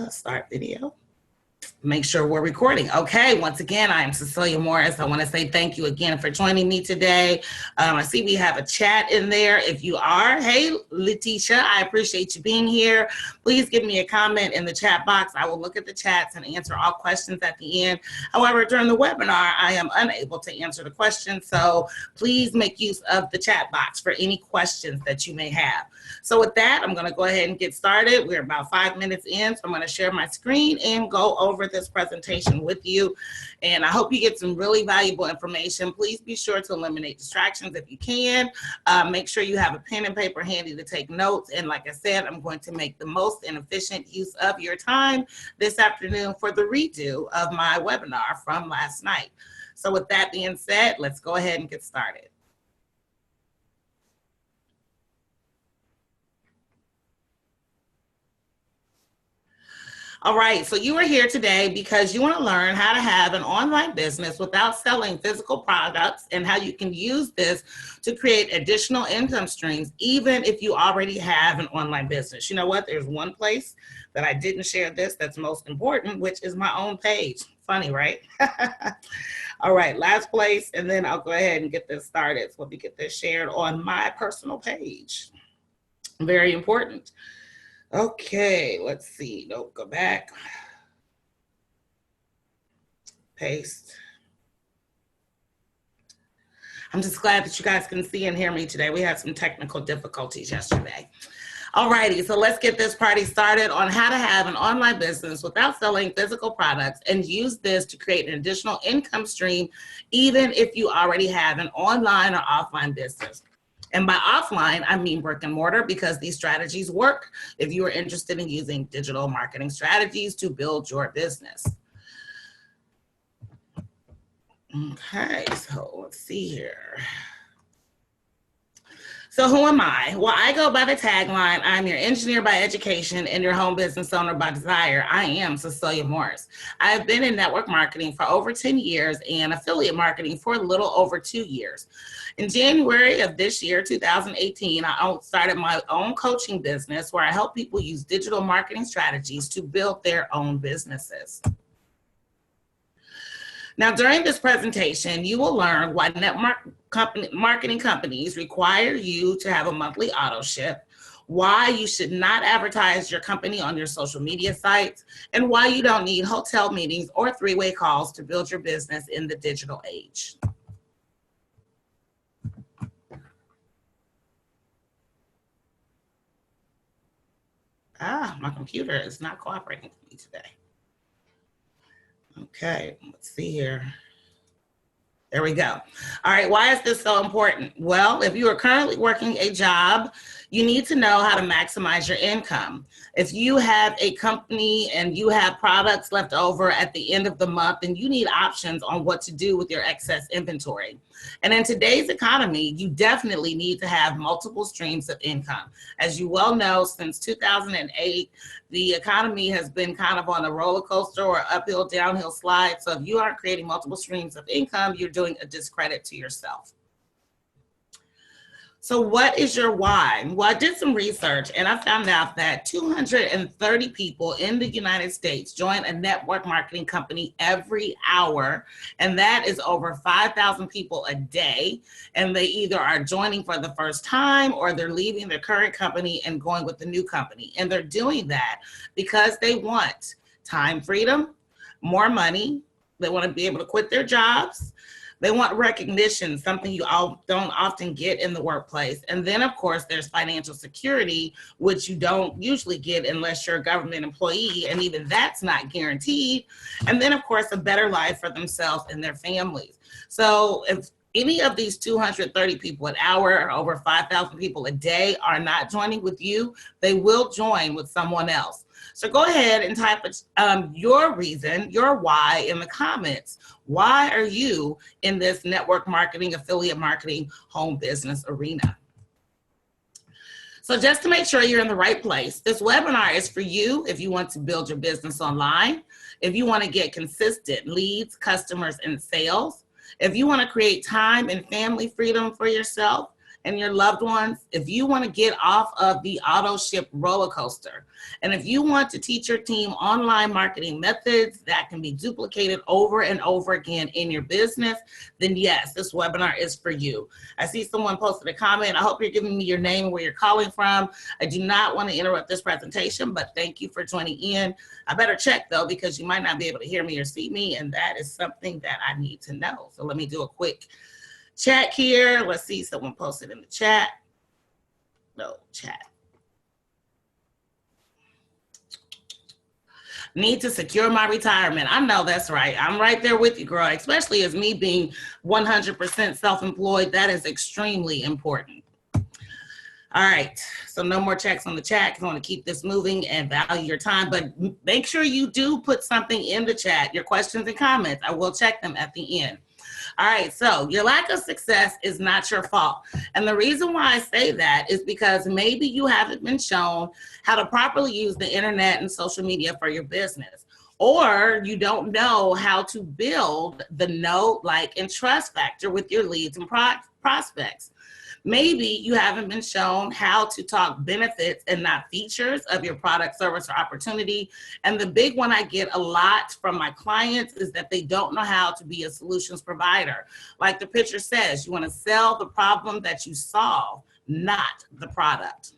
Start video. Make sure we're recording. Okay, once again, I am Cecilia Morris. I want to say thank you again for joining me today. I see we have a chat in there. If you are, hey, Letitia, I appreciate you being here. Please give me a comment in the chat box. I will look at the chats and answer all questions at the end. However, during the webinar, I am unable to answer the questions, so please make use of the chat box for any questions that you may have. So with that, I'm going to go ahead and get started. We're about 5 minutes in, so I'm going to share my screen and go over this presentation with you. And I hope you get some really valuable information. Please be sure to eliminate distractions if you can. Make sure you have a pen and paper handy to take notes. And like I said, I'm going to make the most and efficient use of your time this afternoon for the redo of my webinar from last night. So with that being said, let's go ahead and get started. All right, so you are here today because you want to learn how to have an online business without selling physical products and how you can use this to create additional income streams, even if you already have an online business. You know what? There's one place that I didn't share this that's most important, which is my own page. Funny, right? All right, last place, and then I'll go ahead and get this started. So let me get this shared on my personal page. Very important. Okay, let's see. Nope, go back. Paste. I'm just glad that you guys can see and hear me today. We had some technical difficulties yesterday. All righty, so let's get this party started on how to have an online business without selling physical products and use this to create an additional income stream, even if you already have an online or offline business. And by offline, I mean brick and mortar, because these strategies work if you are interested in using digital marketing strategies to build your business. Okay, so let's see here. So who am I? Well, I go by the tagline, I'm your engineer by education and your home business owner by desire. I am Cecilia Morris. I've been in network marketing for over 10 years and affiliate marketing for a little over 2 years. In January of this year, 2018, I started my own coaching business where I help people use digital marketing strategies to build their own businesses. Now, during this presentation, you will learn why marketing companies require you to have a monthly auto ship, why you should not advertise your company on your social media sites, and why you don't need hotel meetings or three-way calls to build your business in the digital age. My computer is not cooperating with me today. Okay, let's see here. There we go. All right, why is this so important? Well, if you are currently working a job, you need to know how to maximize your income. If you have a company and you have products left over at the end of the month, then you need options on what to do with your excess inventory. And in today's economy, you definitely need to have multiple streams of income. As you well know, since 2008, the economy has been kind of on a roller coaster or uphill, downhill slide. So if you aren't creating multiple streams of income, you're doing a discredit to yourself. So what is your why? Well, I did some research and I found out that 230 people in the United States join a network marketing company every hour. And that is over 5,000 people a day. And they either are joining for the first time or they're leaving their current company and going with the new company. And they're doing that because they want time freedom, more money. They want to be able to quit their jobs. They want recognition, something you all don't often get in the workplace. And then, of course, there's financial security, which you don't usually get unless you're a government employee, and even that's not guaranteed. And then, of course, a better life for themselves and their families. So if any of these 230 people an hour or over 5,000 people a day are not joining with you, they will join with someone else. So go ahead and type your reason, your why in the comments. Why are you in this network marketing, affiliate marketing, home business arena? So just to make sure you're in the right place, this webinar is for you if you want to build your business online, if you want to get consistent leads, customers, and sales, if you want to create time and family freedom for yourself, and your loved ones, if you want to get off of the auto ship roller coaster, and if you want to teach your team online marketing methods that can be duplicated over and over again in your business, then yes, this webinar is for you. I see someone posted a comment. I hope you're giving me your name and where you're calling from. I do not want to interrupt this presentation, but thank you for joining in. I better check though, because you might not be able to hear me or see me, and that is something that I need to know. So let me do a quick chat here. Let's see, someone posted in the chat. No chat. Need to secure my retirement. I know that's right. I'm right there with you, girl, especially as me being 100% self-employed. That is extremely important. All right, so no more checks on the chat because I want to keep this moving and value your time, but make sure you do put something in the chat, your questions and comments. I will check them at the end. All right, so your lack of success is not your fault. And the reason why I say that is because maybe you haven't been shown how to properly use the internet and social media for your business, or you don't know how to build the know, like, and trust factor with your leads and prospects. Maybe you haven't been shown how to talk benefits and not features of your product, service, or opportunity. And the big one I get a lot from my clients is that they don't know how to be a solutions provider. Like the picture says, you want to sell the problem that you solve, not the product.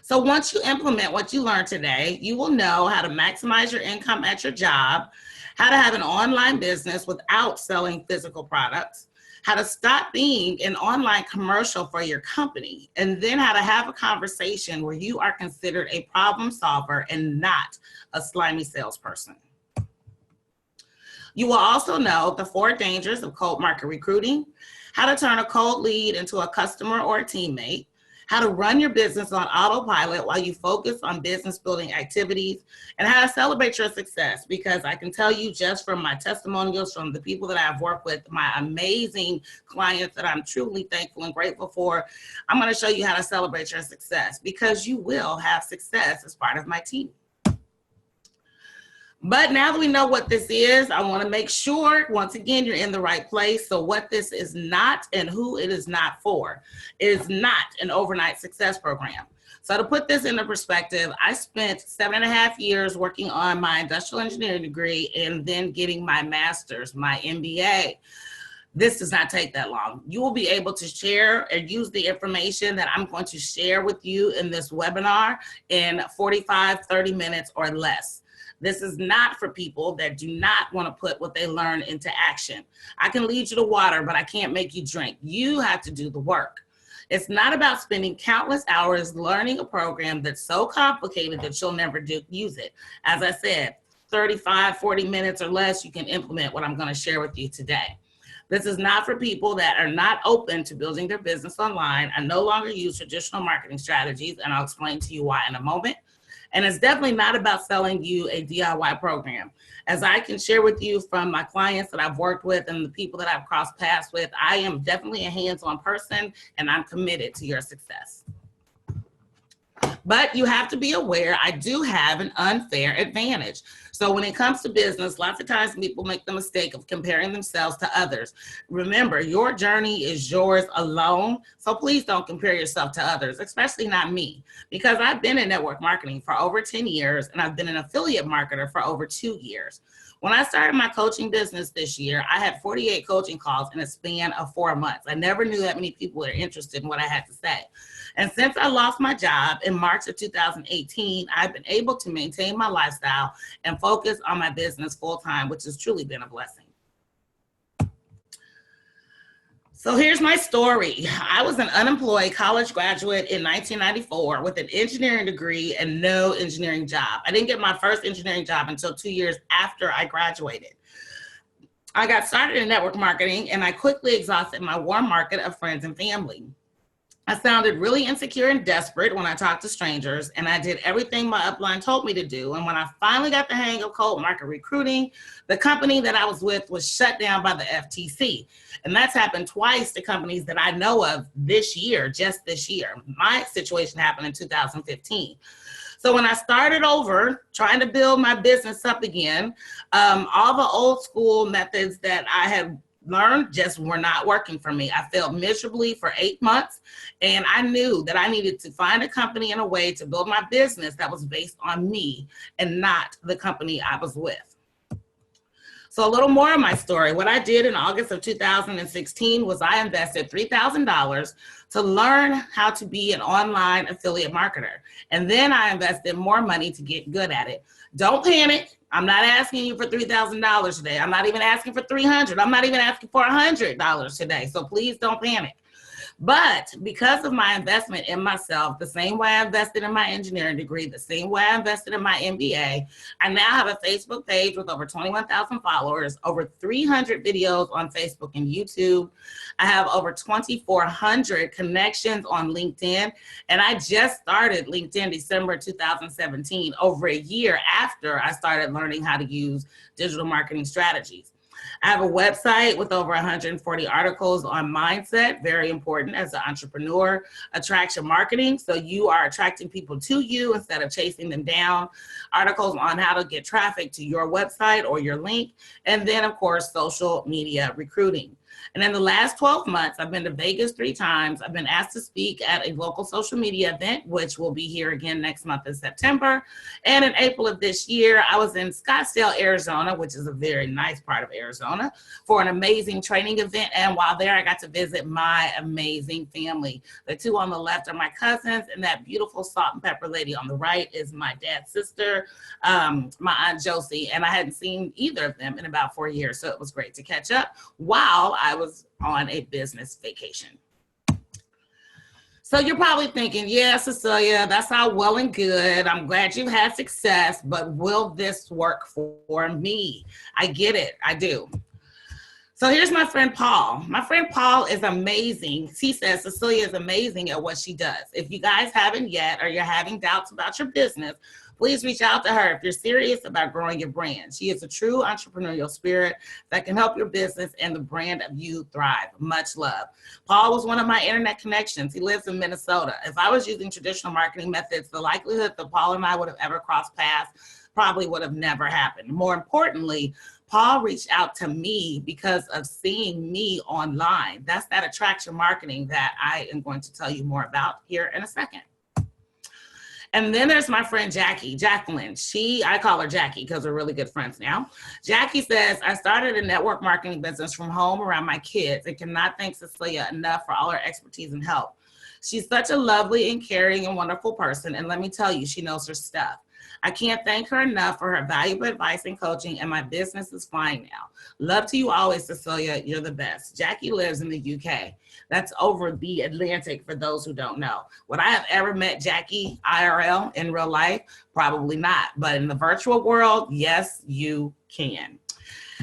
So once you implement what you learned today, you will know how to maximize your income at your job, how to have an online business without selling physical products, how to stop being an online commercial for your company, and then how to have a conversation where you are considered a problem solver and not a slimy salesperson. You will also know the 4 dangers of cold market recruiting, how to turn a cold lead into a customer or a teammate, how to run your business on autopilot while you focus on business building activities, and how to celebrate your success. Because I can tell you just from my testimonials from the people that I've worked with, my amazing clients that I'm truly thankful and grateful for, I'm going to show you how to celebrate your success, because you will have success as part of my team. But now that we know what this is, I want to make sure, once again, you're in the right place. So what this is not and who it is not for. It is not an overnight success program. So to put this into perspective, I spent 7.5 years working on my industrial engineering degree and then getting my master's, my MBA. This does not take that long. You will be able to share and use the information that I'm going to share with you in this webinar in 45, 30 minutes or less. This is not for people that do not want to put what they learn into action. I can lead you to water, but I can't make you drink. You have to do the work. It's not about spending countless hours learning a program that's so complicated that you'll never use it. As I said, 35, 40 minutes or less, you can implement what I'm going to share with you today. This is not for people that are not open to building their business online and no longer use traditional marketing strategies, and I'll explain to you why in a moment. And it's definitely not about selling you a DIY program. As I can share with you from my clients that I've worked with and the people that I've crossed paths with, I am definitely a hands-on person, and I'm committed to your success. But you have to be aware, I do have an unfair advantage. So when it comes to business, lots of times people make the mistake of comparing themselves to others. Remember, your journey is yours alone. So please don't compare yourself to others, especially not me, because I've been in network marketing for over 10 years and I've been an affiliate marketer for over 2 years. When I started my coaching business this year, I had 48 coaching calls in a span of 4 months. I never knew that many people were interested in what I had to say. And since I lost my job in March of 2018, I've been able to maintain my lifestyle and focus on my business full time, which has truly been a blessing. So here's my story. I was an unemployed college graduate in 1994 with an engineering degree and no engineering job. I didn't get my first engineering job until 2 years after I graduated. I got started in network marketing and I quickly exhausted my warm market of friends and family. I sounded really insecure and desperate when I talked to strangers, and I did everything my upline told me to do. And when I finally got the hang of cold market recruiting, the company that I was with was shut down by the FTC. And that's happened twice to companies that I know of this year, just this year. My situation happened in 2015. So when I started over trying to build my business up again, all the old school methods that I had learned just were not working for me. I failed miserably for 8 months, and I knew that I needed to find a company and a way to build my business that was based on me and not the company I was with. So a little more of my story. What I did in August of 2016 was I invested $3,000 to learn how to be an online affiliate marketer. And then I invested more money to get good at it. Don't panic. I'm not asking you for $3,000 today. I'm not even asking for $300. I'm not even asking for $100 today. So please don't panic. But because of my investment in myself, the same way I invested in my engineering degree, the same way I invested in my MBA, I now have a Facebook page with over 21,000 followers, over 300 videos on Facebook and YouTube. I have over 2,400 connections on LinkedIn, and I just started LinkedIn December 2017, over a year after I started learning how to use digital marketing strategies. I have a website with over 140 articles on mindset, very important as an entrepreneur, attraction marketing. So you are attracting people to you instead of chasing them down. Articles on how to get traffic to your website or your link. And then, of course, social media recruiting. And in the last 12 months, I've been to Vegas 3 times. I've been asked to speak at a local social media event, which will be here again next month in September. And in April of this year, I was in Scottsdale, Arizona, which is a very nice part of Arizona, for an amazing training event. And while there, I got to visit my amazing family. The 2 on the left are my cousins, and that beautiful salt and pepper lady on the right is my dad's sister, my Aunt Josie. And I hadn't seen either of them in about 4 years, so it was great to catch up while I was on a business vacation. So you're probably thinking, yeah, Cecilia, that's all well and good. I'm glad you've had success, but will this work for me? I get it. I do. So here's my friend Paul. My friend Paul is amazing. He says Cecilia is amazing at what she does. If you guys haven't yet, or you're having doubts about your business, please reach out to her if you're serious about growing your brand. She is a true entrepreneurial spirit that can help your business and the brand of you thrive. Much love. Paul was one of my internet connections. He lives in Minnesota. If I was using traditional marketing methods, the likelihood that Paul and I would have ever crossed paths probably would have never happened. More importantly, Paul reached out to me because of seeing me online. That's that attraction marketing that I am going to tell you more about here in a second. And then there's my friend Jacqueline. I call her Jackie because we're really good friends now. Jackie says, I started a network marketing business from home around my kids and cannot thank Cecilia enough for all her expertise and help. She's such a lovely and caring and wonderful person. And let me tell you, she knows her stuff. I can't thank her enough for her valuable advice and coaching, and my business is flying now. Love to you always, Cecilia. You're the best. Jackie lives in the UK. That's over the Atlantic for those who don't know. Would I have ever met Jackie IRL in real life? Probably not. But in the virtual world, yes, you can.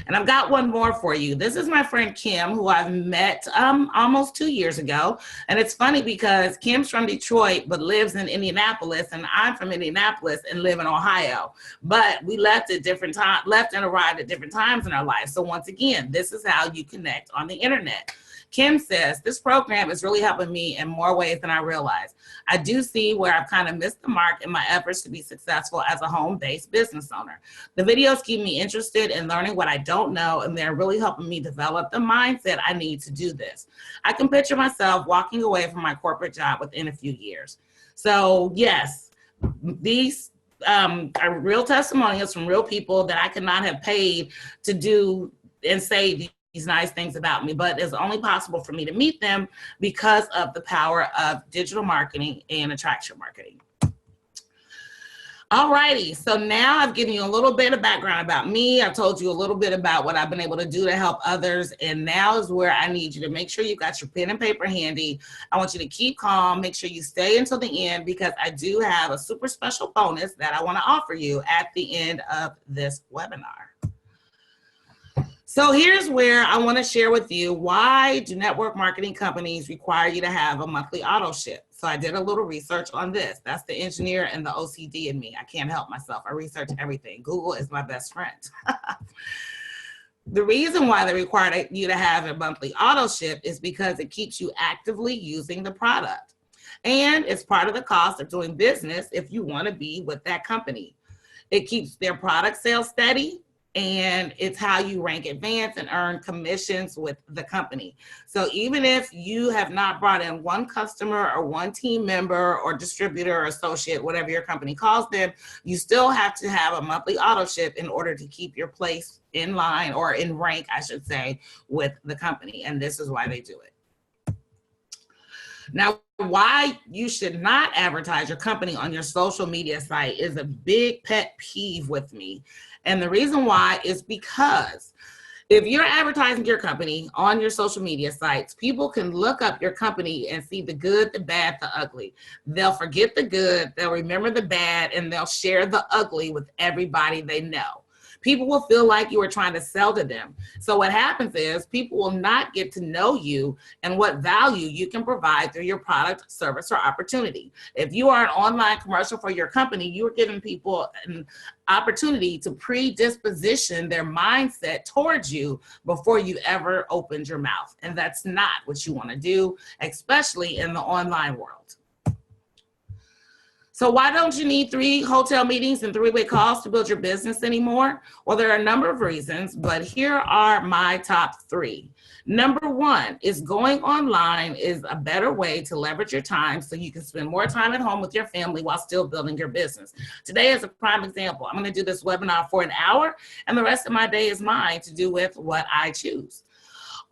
And I've got one more for you. This is my friend Kim, who I've met almost 2 years ago. And it's funny because Kim's from Detroit, but lives in Indianapolis, and I'm from Indianapolis and live in Ohio. But we left and arrived at different times in our life. So once again, this is how you connect on the internet. Kim says, this program is really helping me in more ways than I realize. I do see where I've kind of missed the mark in my efforts to be successful as a home-based business owner. The videos keep me interested in learning what I don't know, and they're really helping me develop the mindset I need to do this. I can picture myself walking away from my corporate job within a few years. So yes, these are real testimonials from real people that I could not have paid to do and say these nice things about me, but it's only possible for me to meet them because of the power of digital marketing and attraction marketing. All righty, so now I've given you a little bit of background about me. I've told you a little bit about what I've been able to do to help others, and now is where I need you to make sure you've got your pen and paper handy. I want you to keep calm, make sure you stay until the end, because I do have a super special bonus that I want to offer you at the end of this webinar. So here's where I want to share with you, why do network marketing companies require you to have a monthly auto ship? So I did a little research on this. That's the engineer and the OCD in me. I can't help myself. I research everything. Google is my best friend. The reason why they require you to have a monthly auto ship is because it keeps you actively using the product. And it's part of the cost of doing business if you want to be with that company. It keeps their product sales steady. and it's how you rank advance and earn commissions with the company. So even if you have not brought in one customer or one team member or distributor or associate, whatever your company calls them, you still have to have a monthly auto ship in order to keep your place in line, or in rank, I should say, with the company. And this is why they do it. Now, why you should not advertise your company on your social media site is a big pet peeve with me. And the reason why is because if you're advertising your company on your social media sites, people can look up your company and see the good, the bad, the ugly. They'll forget the good, they'll remember the bad, and they'll share the ugly with everybody they know. People will feel like you are trying to sell to them. So what happens is people will not get to know you and what value you can provide through your product, service, or opportunity. If you are an online commercial for your company, you're giving people an opportunity to predisposition their mindset towards you before you ever opened your mouth. And that's not what you want to do, especially in the online world. So why don't you need 3 hotel meetings and 3-way calls to build your business anymore? Well, there are a number of reasons, but here are my top 3. Number 1 is going online is a better way to leverage your time so you can spend more time at home with your family while still building your business. Today is a prime example. I'm going to do this webinar for an hour, and the rest of my day is mine to do with what I choose.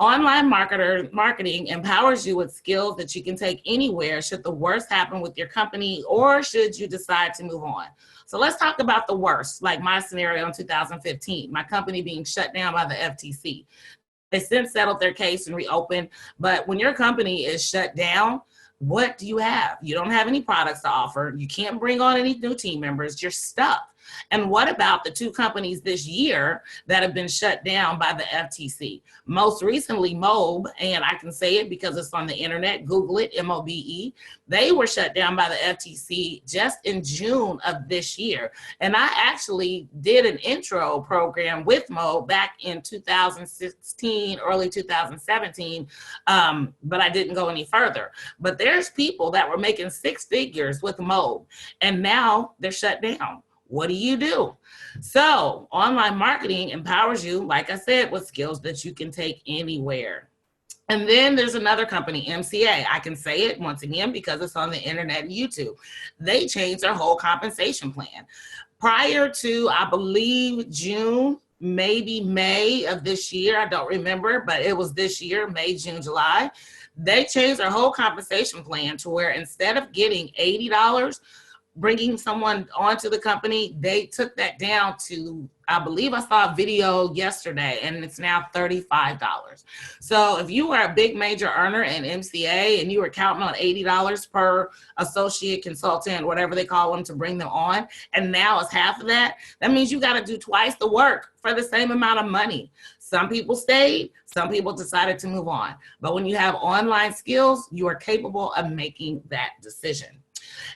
Online marketing empowers you with skills that you can take anywhere should the worst happen with your company or should you decide to move on. So let's talk about the worst, like my scenario in 2015, my company being shut down by the FTC. They since settled their case and reopened, but when your company is shut down, what do you have? You don't have any products to offer. You can't bring on any new team members. You're stuck. And what about the 2 companies this year that have been shut down by the FTC? Most recently, Mobe, and I can say it because it's on the internet, Google it, MOBE. They were shut down by the FTC just in June of this year. And I actually did an intro program with Mobe back in 2016, early 2017, but I didn't go any further. But there's people that were making 6 figures with Mobe, and now they're shut down. What do you do? So online marketing empowers you, like I said, with skills that you can take anywhere. And then there's another company, MCA. I can say it once again because it's on the internet and YouTube. They changed their whole compensation plan. Prior to, I believe, June, maybe May of this year, I don't remember, but it was this year, May, June, July. They changed their whole compensation plan to where instead of getting $80, bringing someone onto the company, they took that down to, I believe I saw a video yesterday, and it's now $35. So if you are a big major earner in MCA and you were counting on $80 per associate, consultant, whatever they call them, to bring them on, and now it's half of that, that means you got to do twice the work for the same amount of money. Some people stayed, some people decided to move on. But when you have online skills, you are capable of making that decision.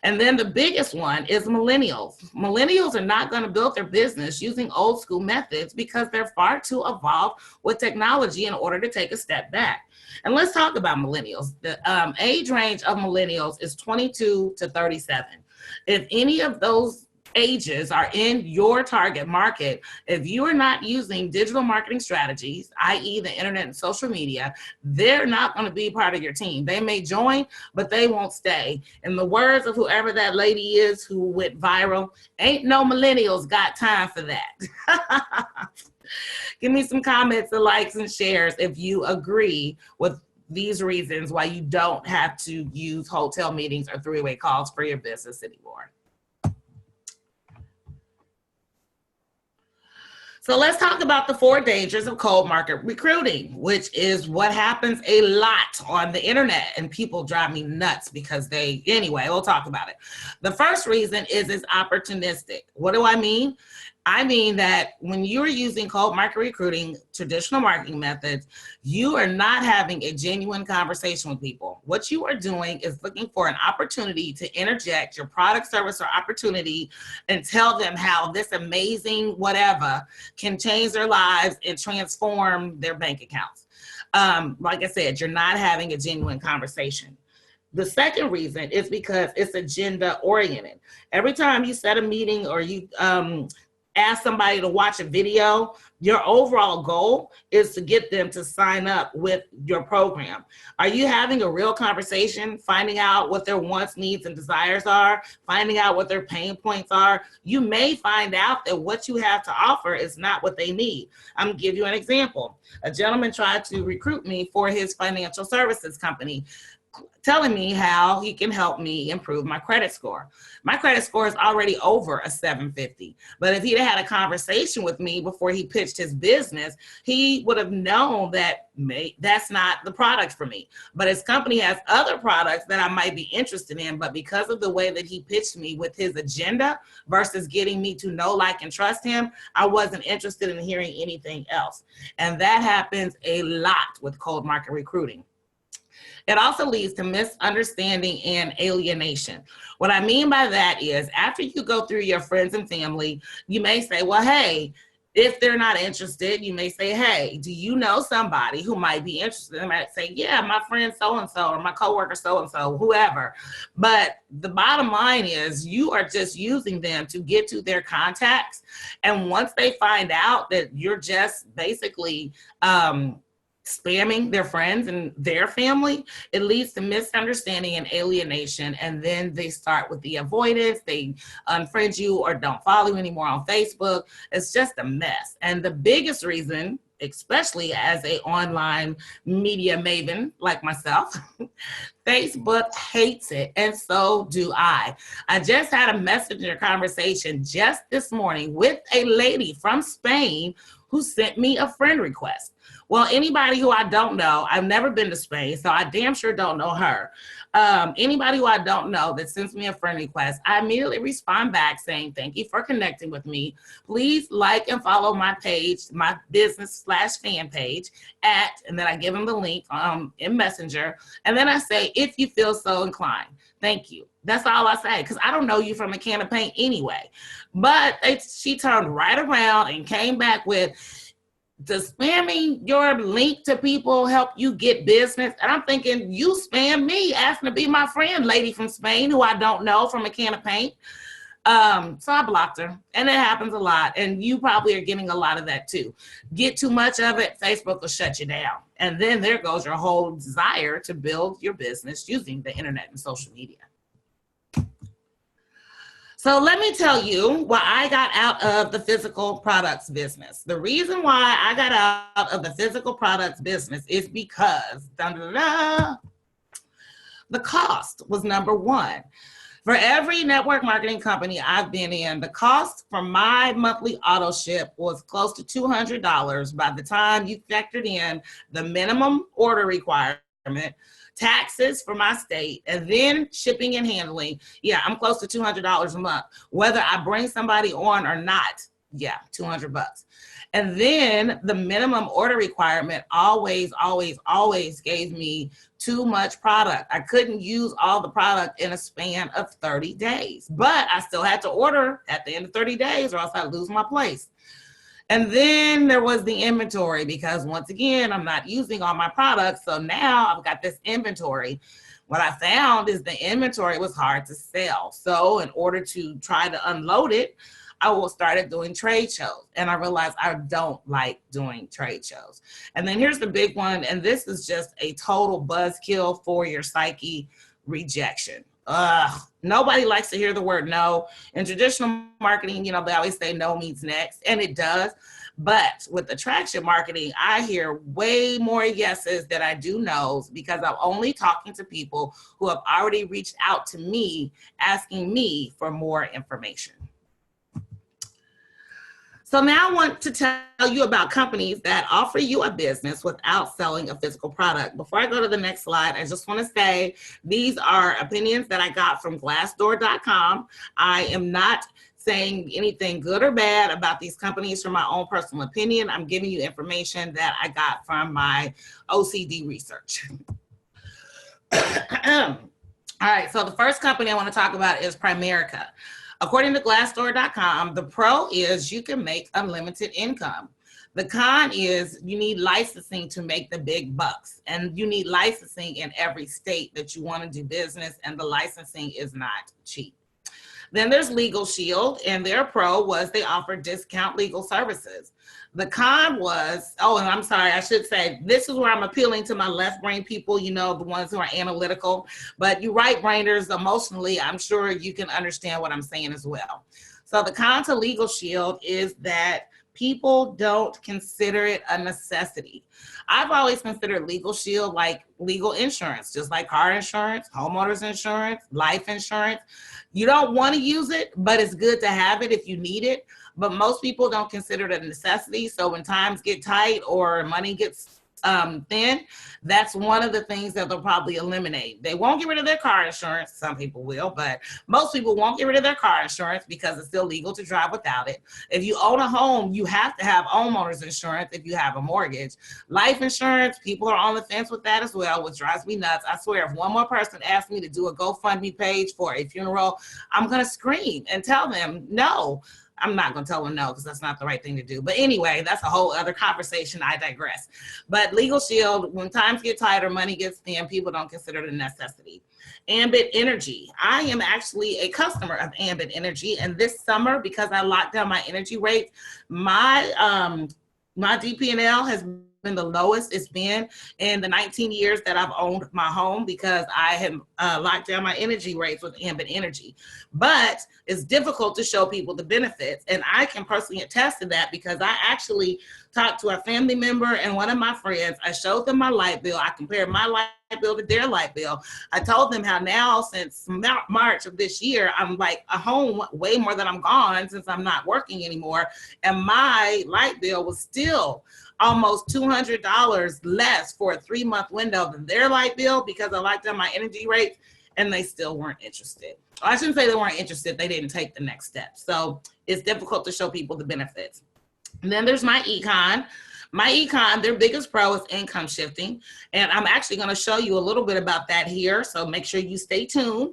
And then the biggest one is millennials. Millennials are not going to build their business using old school methods because they're far too evolved with technology in order to take a step back. And let's talk about millennials. The age range of millennials is 22 to 37. If any of those ages are in your target market, if you are not using digital marketing strategies, i.e. the internet and social media, they're not going to be part of your team. They may join, but they won't stay. In the words of whoever that lady is who went viral, ain't no millennials got time for that. Give me some comments and likes and shares if you agree with these reasons why you don't have to use hotel meetings or 3-way calls for your business anymore. So let's talk about the 4 dangers of cold market recruiting, which is what happens a lot on the internet, and people drive me nuts because anyway, we'll talk about it. The first reason is it's opportunistic. What do I mean? I mean that when you're using cold market recruiting, traditional marketing methods, you are not having a genuine conversation with people. What you are doing is looking for an opportunity to interject your product, service, or opportunity and tell them how this amazing whatever can change their lives and transform their bank accounts. Like I said, you're not having a genuine conversation. The second reason is because it's agenda oriented. Every time you set a meeting or you ask somebody to watch a video. Your overall goal is to get them to sign up with your program. Are you having a real conversation, finding out what their wants, needs, and desires are, finding out what their pain points are? You may find out that what you have to offer is not what they need. I'm gonna give you an example. A gentleman tried to recruit me for his financial services company, telling me how he can help me improve my credit score. My credit score is already over a 750. But if he'd had a conversation with me before he pitched his business, he would have known that that's not the product for me. But his company has other products that I might be interested in. But because of the way that he pitched me with his agenda versus getting me to know, like, and trust him, I wasn't interested in hearing anything else. And that happens a lot with cold market recruiting. It also leads to misunderstanding and alienation. What I mean by that is, after you go through your friends and family, you may say, well, hey, if they're not interested, you may say, hey, do you know somebody who might be interested? They might say, yeah, my friend so-and-so, or my coworker so-and-so, whoever. But the bottom line is, you are just using them to get to their contacts. And once they find out that you're just basically spamming their friends and their family, it leads to misunderstanding and alienation. And then they start with the avoidance. They unfriend you or don't follow you anymore on Facebook. It's just a mess. And the biggest reason, especially as an online media maven like myself, Facebook hates it, and so do I. I just had a messenger conversation just this morning with a lady from Spain who sent me a friend request. Well, anybody who I don't know, I've never been to Spain, so I damn sure don't know her. Anybody who I don't know that sends me a friend request, I immediately respond back saying, thank you for connecting with me. Please like and follow my page, my business/fan page and then I give them the link in Messenger. And then I say, if you feel so inclined, thank you. That's all I say, because I don't know you from a can of paint anyway. But she turned right around and came back with, does spamming your link to people help you get business? And I'm thinking, you spam me asking to be my friend, lady from Spain, who I don't know from a can of paint. So I blocked her, and it happens a lot. And you probably are getting a lot of that too. Get too much of it, Facebook will shut you down. And then there goes your whole desire to build your business using the internet and social media. So let me tell you why I got out of the physical products business. The reason why I got out of the physical products business is because the cost was number one. For every network marketing company I've been in, the cost for my monthly auto ship was close to $200 by the time you factored in the minimum order requirement, taxes for my state, and then shipping and handling. Yeah, I'm close to $200 a month, whether I bring somebody on or not. Yeah, $200. And then the minimum order requirement always gave me too much product. I couldn't use all the product in a span of 30 days, but I still had to order at the end of 30 days or else I'd lose my place. And then there was the inventory, because once again, I'm not using all my products. So now I've got this inventory. What I found is the inventory was hard to sell. So in order to try to unload it, I started doing trade shows. And I realized I don't like doing trade shows. And then here's the big one. And this is just a total buzzkill for your psyche: rejection. Nobody likes to hear the word no. In traditional marketing, they always say no means next, and it does. But with attraction marketing, I hear way more yeses than I do no's, because I'm only talking to people who have already reached out to me asking me for more information. So now I want to tell you about companies that offer you a business without selling a physical product. Before I go to the next slide, I just want to say these are opinions that I got from Glassdoor.com. I am not saying anything good or bad about these companies from my own personal opinion. I'm giving you information that I got from my OCD research. All right, so the first company I want to talk about is Primerica. According to Glassdoor.com, the pro is you can make unlimited income. The con is you need licensing to make the big bucks, and you need licensing in every state that you want to do business, and the licensing is not cheap. Then there's Legal Shield, and their pro was they offer discount legal services. The con was, oh, and I'm sorry, I should say, this is where I'm appealing to my left brain people, you know, the ones who are analytical, but you right brainers emotionally, I'm sure you can understand what I'm saying as well. So the con to Legal Shield is that people don't consider it a necessity. I've always considered Legal Shield like legal insurance, just like car insurance, homeowners insurance, life insurance. You don't want to use it, but it's good to have it if you need it. But most people don't consider it a necessity. So when times get tight or money gets thin, that's one of the things that they'll probably eliminate. They won't get rid of their car insurance. Some people will, but most people won't get rid of their car insurance because it's still legal to drive without it. If you own a home, you have to have homeowners insurance if you have a mortgage. Life insurance, people are on the fence with that as well, which drives me nuts. I swear, if one more person asks me to do a GoFundMe page for a funeral, I'm going to scream and tell them no. I'm not going to tell them no because that's not the right thing to do. But anyway, that's a whole other conversation. I digress. But Legal Shield, when times get tighter, money gets thin, people don't consider it a necessity. Ambit Energy. I am actually a customer of Ambit Energy. And this summer, because I locked down my energy rates, my DP&L has been the lowest it's been in the 19 years that I've owned my home because I have locked down my energy rates with Ambit Energy. But it's difficult to show people the benefits. And I can personally attest to that because I actually talked to a family member and one of my friends. I showed them my light bill. I compared my light bill to their light bill. I told them how now since March of this year, I'm like a home way more than I'm gone since I'm not working anymore. And my light bill was still almost $200 less for a 3-month window than their light bill because I locked down my energy rates and they still weren't interested. I shouldn't say they weren't interested. They didn't take the next step. So it's difficult to show people the benefits. And then there's MyEcon. MyEcon, their biggest pro is income shifting. And I'm actually going to show you a little bit about that here. So make sure you stay tuned.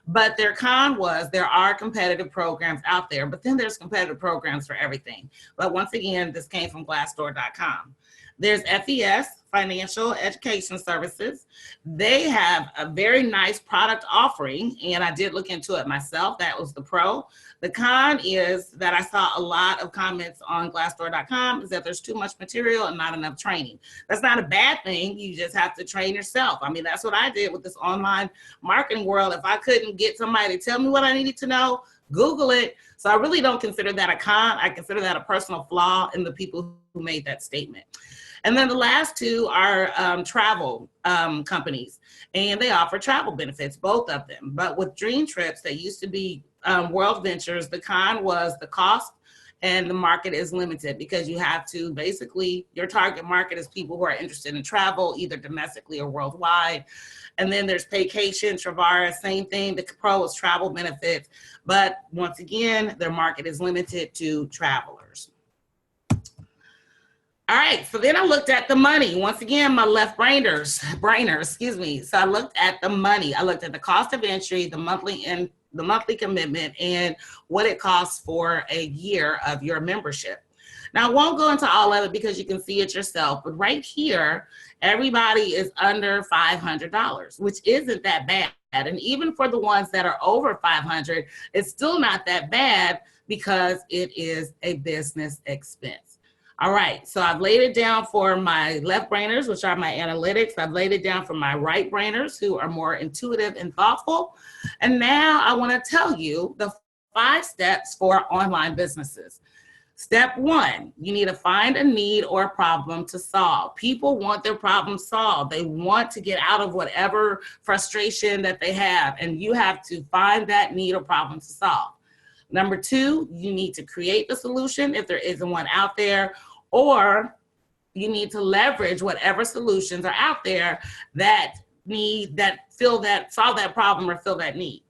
But their con was there are competitive programs out there, but then there's competitive programs for everything. But once again, this came from Glassdoor.com. There's FES, Financial Education Services. They have a very nice product offering, and I did look into it myself. That was the pro. The con is that I saw a lot of comments on Glassdoor.com is that there's too much material and not enough training. That's not a bad thing. You just have to train yourself. I mean, that's what I did with this online marketing world. If I couldn't get somebody to tell me what I needed to know, Google it. So I really don't consider that a con. I consider that a personal flaw in the people who made that statement. And then the last two are travel companies, and they offer travel benefits, both of them. But with Dream Trips, they used to be World Ventures. The con was the cost, and the market is limited because you have to basically, your target market is people who are interested in travel, either domestically or worldwide. And then there's Vacation, Travara, same thing. The pro is travel benefits. But once again, their market is limited to travelers. All right, so then I looked at the money. Once again, my left brainers, excuse me. So I looked at the money. I looked at the cost of entry, the monthly commitment, and what it costs for a year of your membership. Now, I won't go into all of it because you can see it yourself, but right here, everybody is under $500, which isn't that bad. And even for the ones that are over 500, it's still not that bad because it is a business expense. All right, so I've laid it down for my left brainers, which are my analytics. I've laid it down for my right brainers, who are more intuitive and thoughtful. And now I want to tell you the 5 steps for online businesses. Step 1, you need to find a need or a problem to solve. People want their problem solved. They want to get out of whatever frustration that they have, and you have to find that need or problem to solve. Number 2, you need to create the solution if there isn't one out there, or you need to leverage whatever solutions are out there that solve that problem or fill that need.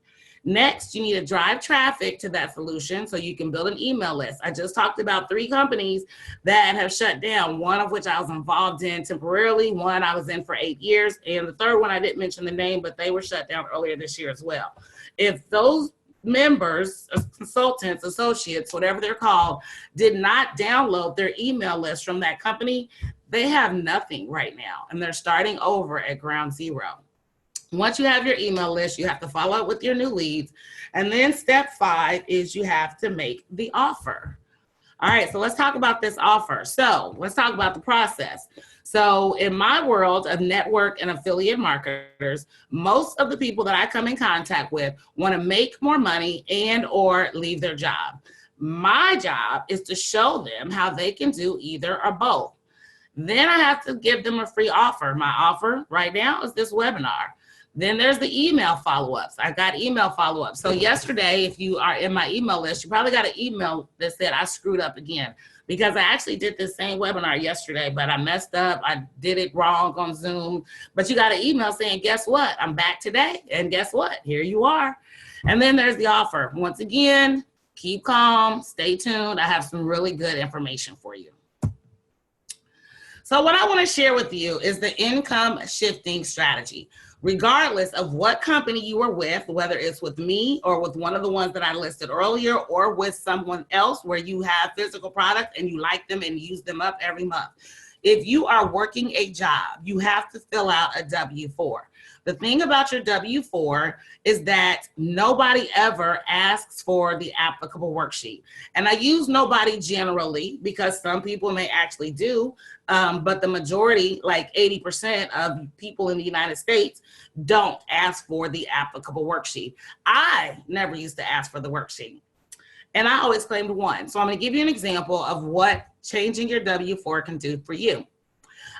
Next, you need to drive traffic to that solution so you can build an email list. I just talked about 3 companies that have shut down, one of which I was involved in temporarily, one I was in for 8 years, and the third one I didn't mention the name, but they were shut down earlier this year as well. If those members, consultants, associates, whatever they're called, did not download their email list from that company, they have nothing right now, and they're starting over at ground zero. Once you have your email list, you have to follow up with your new leads. And then step 5 is you have to make the offer. All right, so let's talk about this offer. So let's talk about the process. So in my world of network and affiliate marketers, most of the people that I come in contact with want to make more money and or leave their job. My job is to show them how they can do either or both. Then I have to give them a free offer. My offer right now is this webinar. Then there's the email follow-ups. I got email follow-ups. So yesterday, if you are in my email list, you probably got an email that said I screwed up again, because I actually did this same webinar yesterday, but I messed up. I did it wrong on Zoom. But you got an email saying, guess what? I'm back today. And guess what? Here you are. And then there's the offer. Once again, keep calm, stay tuned. I have some really good information for you. So what I want to share with you is the income shifting strategy. Regardless of what company you are with, whether it's with me or with one of the ones that I listed earlier, or with someone else where you have physical product and you like them and use them up every month. If you are working a job, you have to fill out a W-4. The thing about your W-4 is that nobody ever asks for the applicable worksheet. And I use nobody generally because some people may actually do, but the majority, like 80% of people in the United States, don't ask for the applicable worksheet. I never used to ask for the worksheet. And I always claimed one. So I'm going to give you an example of what changing your W-4 can do for you.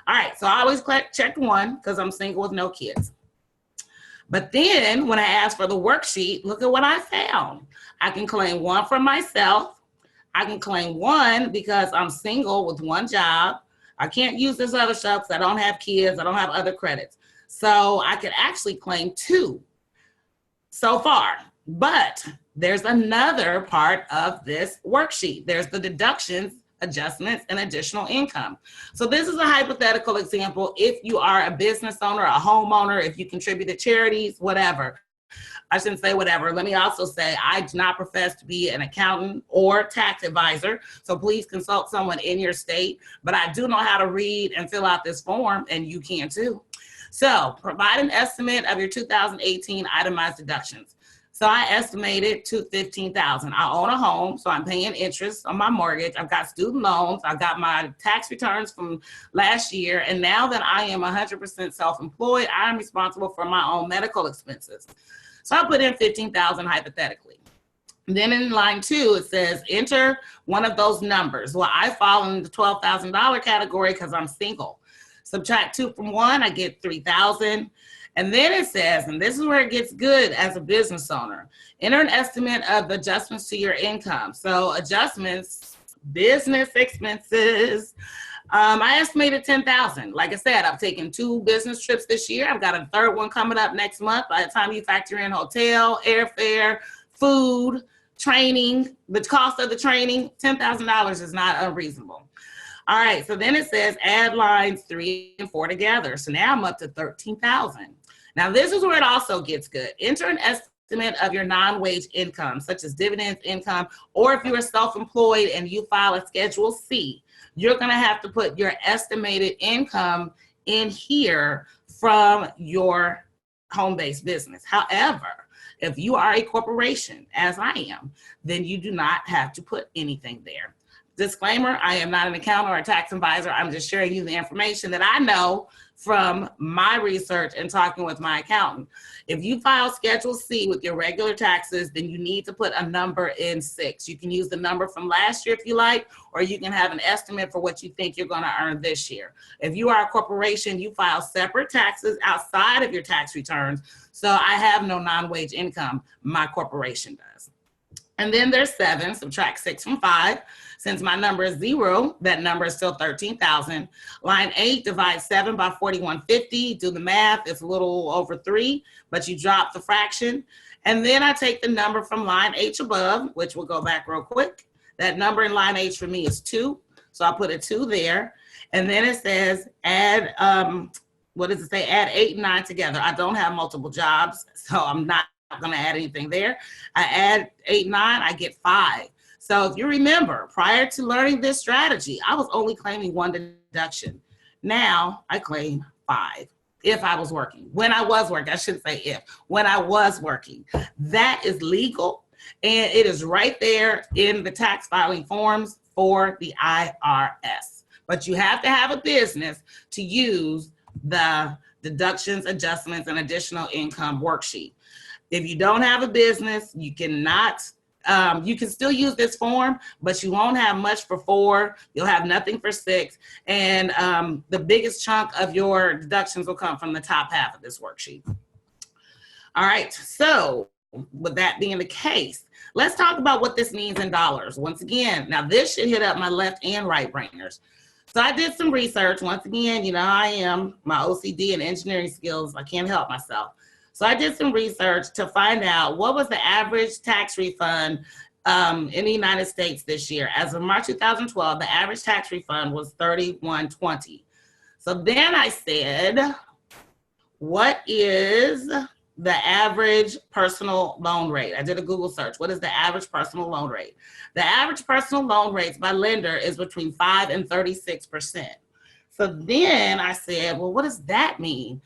All right, so I always checked one because I'm single with no kids. But then when I asked for the worksheet, look at what I found. I can claim one for myself. I can claim one because I'm single with one job. I can't use this other stuff because I don't have kids. I don't have other credits. So I could actually claim 2 so far. But there's another part of this worksheet. There's the deductions, adjustments, and additional income. So this is a hypothetical example. If you are a business owner, a homeowner, if you contribute to charities, whatever. I shouldn't say whatever. Let me also say I do not profess to be an accountant or tax advisor. So please consult someone in your state. But I do know how to read and fill out this form, and you can too. So provide an estimate of your 2018 itemized deductions. So I estimated to $15,000. I own a home, so I'm paying interest on my mortgage. I've got student loans. I've got my tax returns from last year. And now that I am 100% self-employed, I'm responsible for my own medical expenses. So I put in $15,000 hypothetically. Then in line 2, it says, enter one of those numbers. Well, I fall in the $12,000 category because I'm single. Subtract 2 from 1, I get $3,000. And then it says, and this is where it gets good as a business owner, enter an estimate of adjustments to your income. So adjustments, business expenses, I estimated $10,000. Like I said, I've taken 2 business trips this year. I've got a 3rd one coming up next month. By the time you factor in hotel, airfare, food, training, the cost of the training, $10,000 is not unreasonable. All right, so then it says add lines 3 and 4 together. So now I'm up to $13,000. Now this is where it also gets good. Enter an estimate of your non-wage income, such as dividends income, or if you are self-employed and you file a Schedule C, you're gonna have to put your estimated income in here from your home-based business. However, if you are a corporation, as I am, then you do not have to put anything there. Disclaimer, I am not an accountant or a tax advisor. I'm just sharing you the information that I know from my research and talking with my accountant. If you file Schedule C with your regular taxes, then you need to put a number in 6. You can use the number from last year if you like, or you can have an estimate for what you think you're going to earn this year. If you are a corporation, you file separate taxes outside of your tax returns. So I have no non-wage income. My corporation does. And then there's 7, subtract 6 from 5. Since my number is 0, that number is still 13,000. Line 8, divide 7 by 4150. Do the math, it's a little over 3, but you drop the fraction. And then I take the number from line H above, which we'll go back real quick. That number in line H for me is 2. So I put a 2 there. And then it says add, what does it say? Add 8 and 9 together. I don't have multiple jobs, so I'm not going to add anything there. I add 8, 9, I get 5. So if you remember, prior to learning this strategy, I was only claiming 1 deduction. Now I claim 5. if I was working. When I was working, I shouldn't say if, when I was working. That is legal, and it is right there in the tax filing forms for the IRS. But you have to have a business to use the deductions, adjustments, and additional income worksheet. If you don't have a business, you cannot, you can still use this form, but you won't have much for 4. You'll have nothing for 6. And the biggest chunk of your deductions will come from the top half of this worksheet. All right, so with that being the case, let's talk about what this means in dollars. Once again, now this should hit up my left and right brainers. So I did some research. Once again, you know, I am my OCD and engineering skills. I can't help myself. So I did some research to find out what was the average tax refund in the United States this year. As of March 2012, the average tax refund was $31.20. So then I said, what is the average personal loan rate? I did a Google search. What is the average personal loan rate? The average personal loan rates by lender is between 5 and 36%. So then I said, well, what does that mean?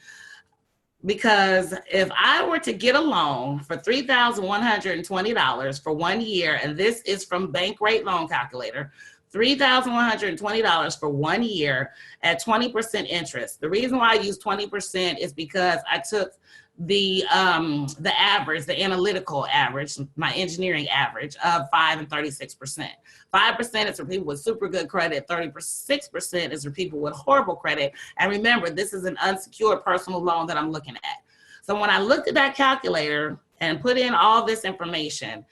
Because if I were to get a loan for $3,120 for 1 year, and this is from Bank Rate Loan Calculator, $3,120 for 1 year at 20% interest. The reason why I use 20% is because I took the average, the analytical average, my engineering average of 5 and 36%. 5% is for people with super good credit. 36% is for people with horrible credit. And remember, this is an unsecured personal loan that I'm looking at. So when I looked at that calculator and put in all this information,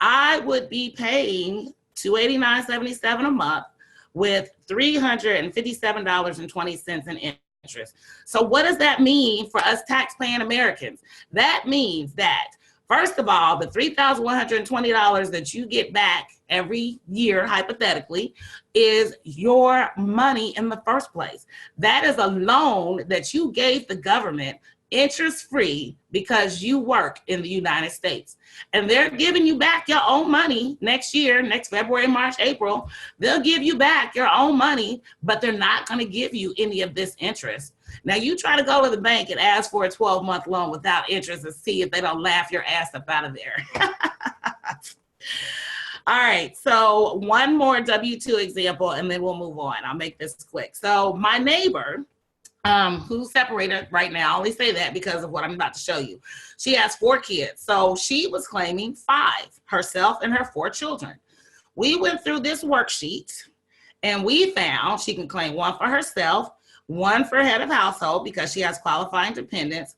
I would be paying $289.77 a month with $357.20 in interest. So what does that mean for us tax-paying Americans? That means that, first of all, the $3,120 that you get back every year, hypothetically, is your money in the first place. That is a loan that you gave the government interest-free because you work in the United States. And they're giving you back your own money next year, next February, March, April. They'll give you back your own money, but they're not going to give you any of this interest. Now, you try to go to the bank and ask for a 12-month loan without interest and see if they don't laugh your ass up out of there. All right, so one more W-2 example, and then we'll move on. I'll make this quick. So my neighbor, who's separated right now, I only say that because of what I'm about to show you. She has 4 kids. So she was claiming 5, herself and her 4 children. We went through this worksheet and we found she can claim 1 for herself, 1 for head of household because she has qualifying dependents.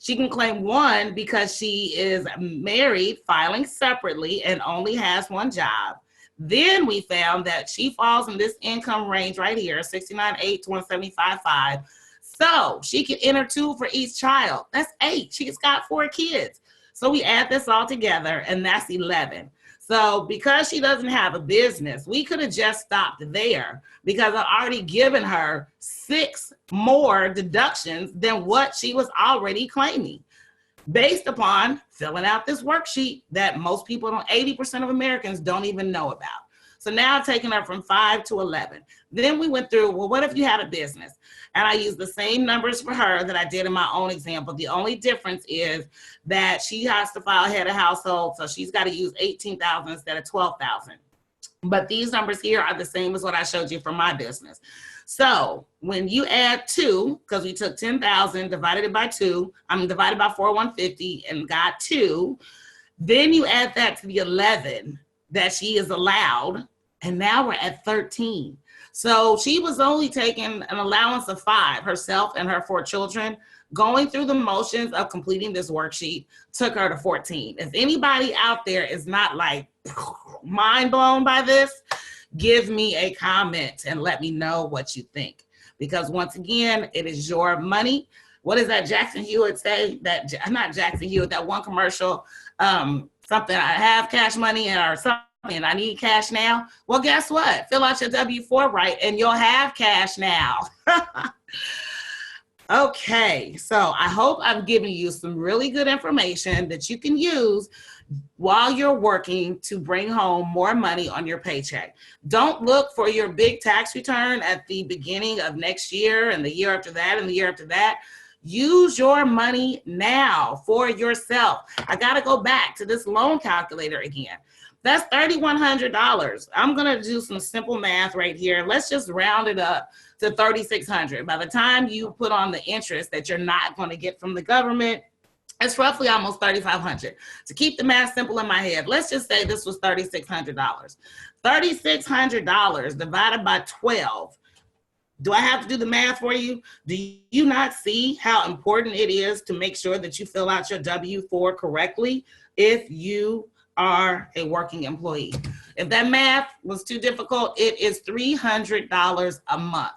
She can claim 1 because she is married, filing separately, and only has 1 job. Then we found that she falls in this income range right here, 69.8 to 175.5. So she can enter 2 for each child. That's 8. She's got 4 kids. So we add this all together, and that's 11. So because she doesn't have a business, we could have just stopped there because I've already given her 6 more deductions than what she was already claiming, based upon filling out this worksheet that most people, 80% of Americans don't even know about. So now I've taken her from 5 to 11. Then we went through, well, what if you had a business? And I used the same numbers for her that I did in my own example. The only difference is that she has to file head of household, so she's got to use $18,000 instead of $12,000. But these numbers here are the same as what I showed you for my business. So when you add 2, because we took 10,000, divided it by 2, divided by 4,150 and got 2, then you add that to the 11 that she is allowed, and now we're at 13. So she was only taking an allowance of 5, herself and her 4 children. Going through the motions of completing this worksheet took her to 14. If anybody out there is not like mind blown by this, give me a comment and let me know what you think. Because once again, it is your money. What does that Jackson Hewitt say? That, not Jackson Hewitt, that one commercial, something, I have cash money or something, and I need cash now. Well, guess what? Fill out your W-4 right and you'll have cash now. Okay, so I hope I've given you some really good information that you can use while you're working to bring home more money on your paycheck. Don't look for your big tax return at the beginning of next year and the year after that and the year after that. Use your money now for yourself. I got to go back to this loan calculator again. That's $3,100. I'm going to do some simple math right here. Let's just round it up to $3,600. By the time you put on the interest that you're not going to get from the government, it's roughly almost $3,500. To keep the math simple in my head, let's just say this was $3,600. $3,600 divided by 12. Do I have to do the math for you? Do you not see how important it is to make sure that you fill out your W-4 correctly if you are a working employee? If that math was too difficult, it is $300 a month.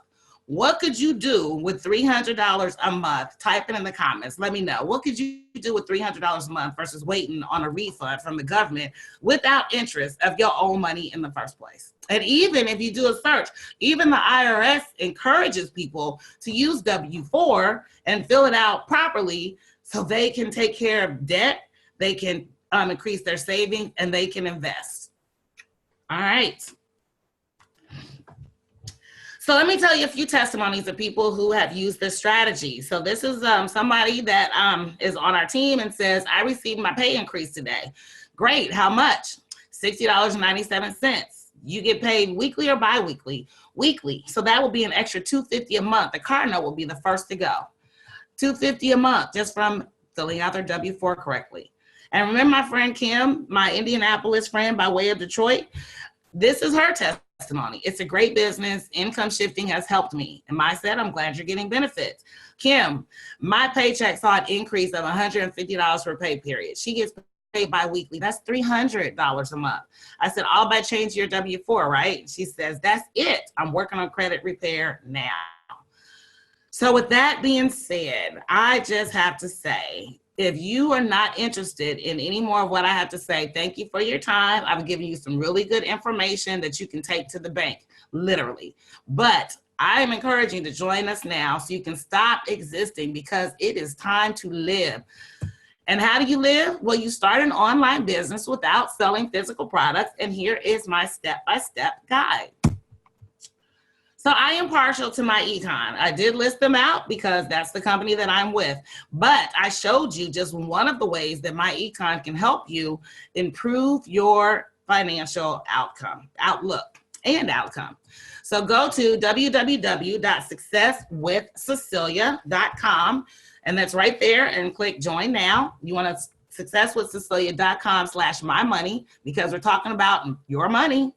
What could you do with $300 a month? Type it in the comments. Let me know. What could you do with $300 a month versus waiting on a refund from the government without interest of your own money in the first place? And even if you do a search, even the IRS encourages people to use W-4 and fill it out properly so they can take care of debt, they can increase their savings, and they can invest. All right. So let me tell you a few testimonies of people who have used this strategy. So this is somebody that is on our team and says, I received my pay increase today. Great, how much? $60.97. You get paid weekly or bi-weekly? Weekly. So that will be an extra $250 a month. The car note will be the first to go. $250 a month just from filling out their W-4 correctly. And remember my friend Kim, my Indianapolis friend by way of Detroit? This is her testimony. It's a great business. Income shifting has helped me. And I said, I'm glad you're getting benefits. Kim, my paycheck saw an increase of $150 per pay period. She gets paid bi-weekly. That's $300 a month. I said, all by changing your W-4, right? She says, that's it. I'm working on credit repair now. So with that being said, I just have to say, if you are not interested in any more of what I have to say, thank you for your time. I've given you some really good information that you can take to the bank, literally. But I am encouraging you to join us now so you can stop existing, because it is time to live. And how do you live? Well, you start an online business without selling physical products. And here is my step-by-step guide. So I am partial to MyEcon. I did list them out because that's the company that I'm with. But I showed you just one of the ways that MyEcon can help you improve your financial outlook. So go to www.successwithcecilia.com, and that's right there, and click join now. You want to successwithcecilia.com/mymoney, because we're talking about your money.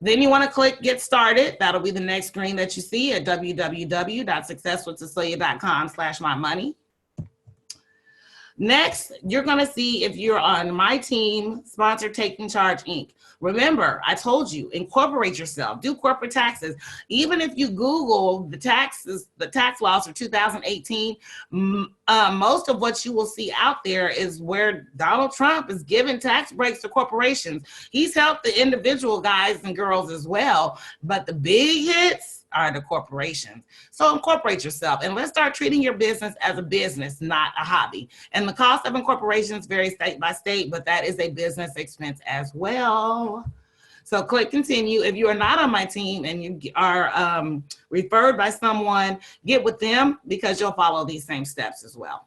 Then you want to click get started. That'll be the next screen that you see at www.successwithcecilia.com/mymoney. Next, you're going to see if you're on my team, sponsor Taking Charge Inc. Remember, I told you, incorporate yourself, do corporate taxes. Even if you Google the taxes, the tax laws for 2018, most of what you will see out there is where Donald Trump is giving tax breaks to corporations. He's helped the individual guys and girls as well, but the big hits are the corporations. So incorporate yourself, and let's start treating your business as a business, not a hobby. And the cost of incorporations varies state by state, but that is a business expense as well. So click continue. If you are not on my team and you are referred by someone, get with them, because you'll follow these same steps as well.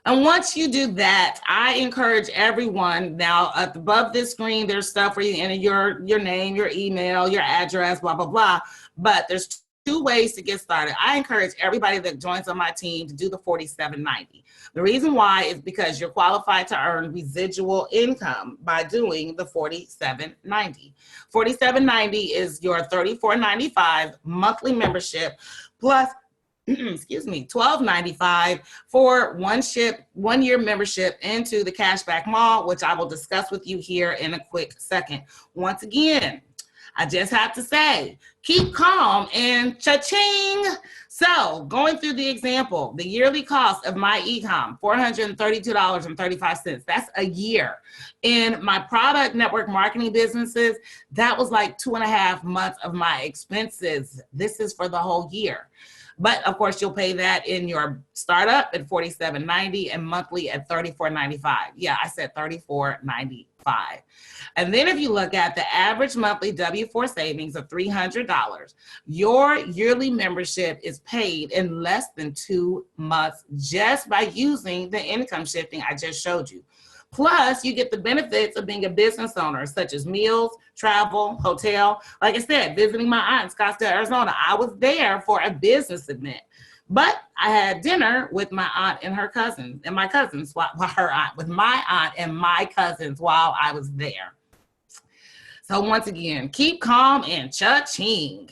And once you do that, I encourage everyone, now above this screen, there's stuff where you enter your name, your email, your address, blah, blah, blah. But there's two ways to get started. I encourage everybody that joins on my team to do the 4790. The reason why is because you're qualified to earn residual income by doing the 4790. 4790 is your $34.95 monthly membership plus excuse me, $12.95 for 1 year membership into the Cashback Mall, which I will discuss with you here in a quick second. Once again, I just have to say, keep calm and cha-ching. So going through the example, the yearly cost of MyEcon, $432.35. That's a year. In my product network marketing businesses, that was like 2.5 months of my expenses. This is for the whole year. But of course, you'll pay that in your startup at $47.90 and monthly at $34.95. Yeah, I said $34.95. And then if you look at the average monthly W-4 savings of $300, your yearly membership is paid in less than 2 months just by using the income shifting I just showed you. Plus, you get the benefits of being a business owner, such as meals, travel, hotel. Like I said, visiting my aunt in Scottsdale, Arizona. I was there for a business event, but I had dinner with my aunt and her cousins, and my cousins, with my aunt and my cousins while I was there. So once again, keep calm and cha-ching.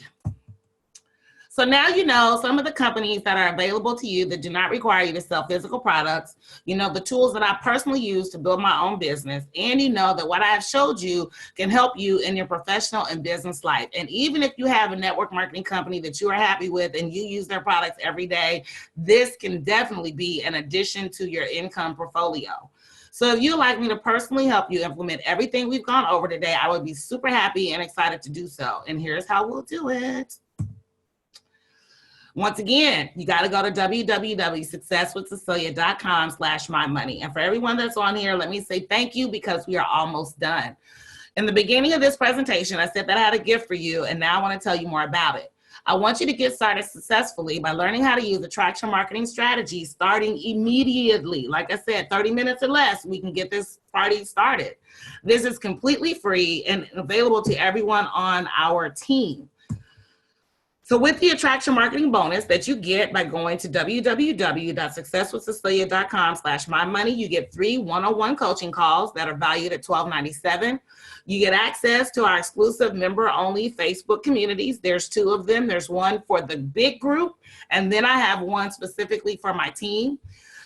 So now you know some of the companies that are available to you that do not require you to sell physical products, you know, the tools that I personally use to build my own business, and you know that what I have showed you can help you in your professional and business life. And even if you have a network marketing company that you are happy with and you use their products every day, this can definitely be an addition to your income portfolio. So if you'd like me to personally help you implement everything we've gone over today, I would be super happy and excited to do so. And here's how we'll do it. Once again, you got to go to www.successwithcecilia.com/mymoney. And for everyone that's on here, let me say thank you because we are almost done. In the beginning of this presentation, I said that I had a gift for you, and now I want to tell you more about it. I want you to get started successfully by learning how to use attraction marketing strategies starting immediately. Like I said, 30 minutes or less, we can get this party started. This is completely free and available to everyone on our team. So with the attraction marketing bonus that you get by going to www.successwithcecilia.com/mymoney, you get 3 one-on-one coaching calls that are valued at $12.97. You get access to our exclusive member-only Facebook communities. There's 2 of them. There's one for the big group, and then I have one specifically for my team.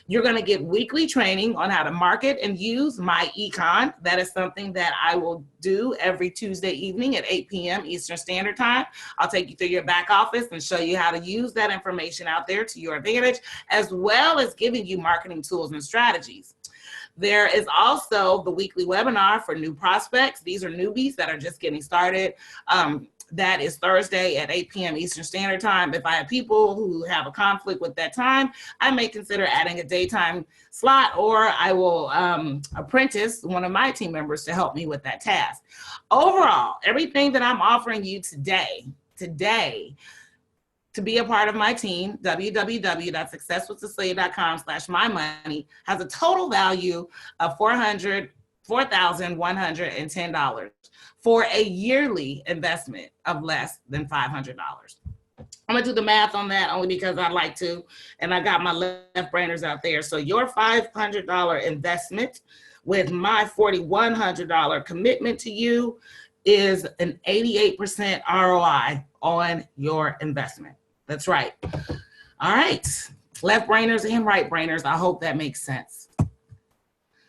You're going to get weekly training on how to market and use MyEcon. That is something that I will do every Tuesday evening at 8 p.m. Eastern Standard Time. I'll take you through your back office and show you how to use that information out there to your advantage, as well as giving you marketing tools and strategies. There is also the weekly webinar for new prospects. These are newbies that are just getting started. That is Thursday at 8 p.m. Eastern Standard Time. If I have people who have a conflict with that time, I may consider adding a daytime slot, or I will apprentice one of my team members to help me with that task. Overall, everything that I'm offering you today, to be a part of my team, www.successwithcecilia.com/mymoney, has a total value of $4,110 for a yearly investment of less than $500. I'm gonna do the math on that only because I like to, and I got my left brainers out there. So your $500 investment with my $4,100 commitment to you is an 88% ROI on your investment. That's right. All right, left brainers and right brainers. I hope that makes sense.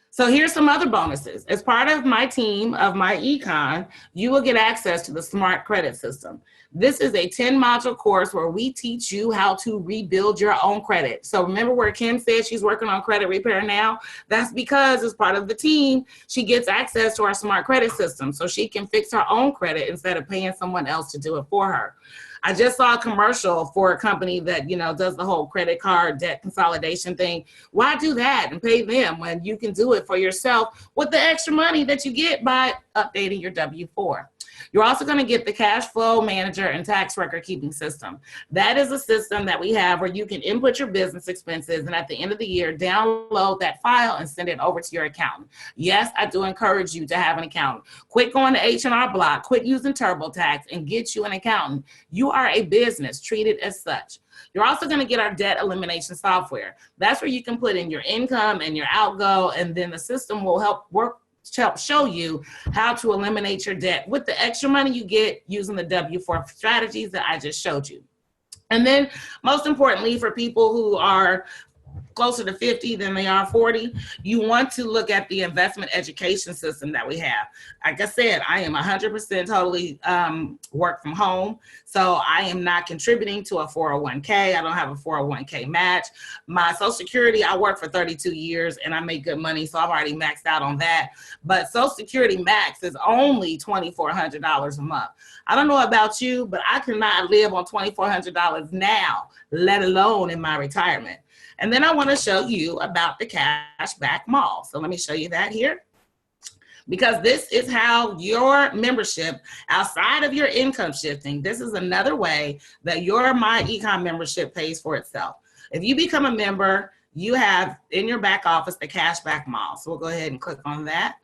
So here's some other bonuses. As part of my team of MyEcon, you will get access to the Smart Credit System. This is a 10-module course where we teach you how to rebuild your own credit. So remember where Kim said she's working on credit repair now? That's because as part of the team, she gets access to our Smart Credit System so she can fix her own credit instead of paying someone else to do it for her. I just saw a commercial for a company that, you know, does the whole credit card debt consolidation thing. Why do that and pay them when you can do it for yourself with the extra money that you get by updating your W-4? You're also going to get the cash flow manager and tax record keeping system. That is a system that we have where you can input your business expenses and at the end of the year, download that file and send it over to your accountant. Yes, I do encourage you to have an accountant. Quit going to H&R Block, quit using TurboTax, and get you an accountant. You are a business, treat it as such. You're also going to get our debt elimination software. That's where you can put in your income and your outgo, and then the system will help show you how to eliminate your debt with the extra money you get using the W-4 strategies that I just showed you. And then most importantly, for people who are closer to 50 than they are 40, you want to look at the investment education system that we have. Like I said, I am 100% totally work from home. So I am not contributing to a 401k. I don't have a 401k match. My Social Security, I worked for 32 years and I make good money. So I've already maxed out on that. But Social Security max is only $2,400 a month. I don't know about you, but I cannot live on $2,400 now, let alone in my retirement. And then I want to show you about the cashback mall. So let me show you that here, because this is how your membership, outside of your income shifting, this is another way that your MyEcon membership pays for itself. If you become a member, you have in your back office the cashback mall. So we'll go ahead and click on that.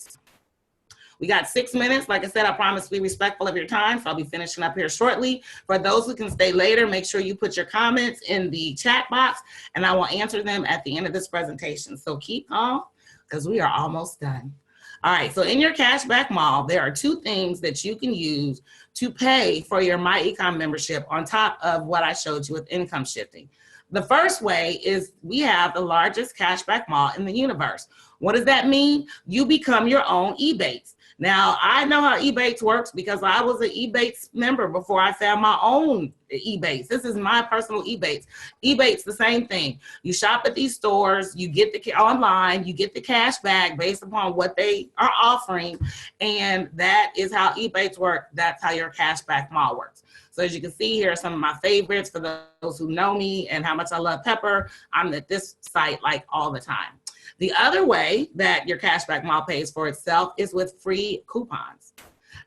We got 6 minutes. Like I said, I promise to be respectful of your time, so I'll be finishing up here shortly. For those who can stay later, make sure you put your comments in the chat box, and I will answer them at the end of this presentation. So keep calm, because we are almost done. All right, so in your cashback mall, there are two things that you can use to pay for your MyEcon membership on top of what I showed you with income shifting. The first way is we have the largest cashback mall in the universe. What does that mean? You become your own Ebates. Now, I know how Ebates works because I was an Ebates member before I found my own Ebates. This is my personal Ebates. Ebates, the same thing. You shop at these stores, you get the online, you get the cash back based upon what they are offering, and that is how Ebates work. That's how your cashback mall works. So as you can see here are some of my favorites for those who know me and how much I love pepper. I'm at this site like all the time. The other way that your cashback mall pays for itself is with free coupons.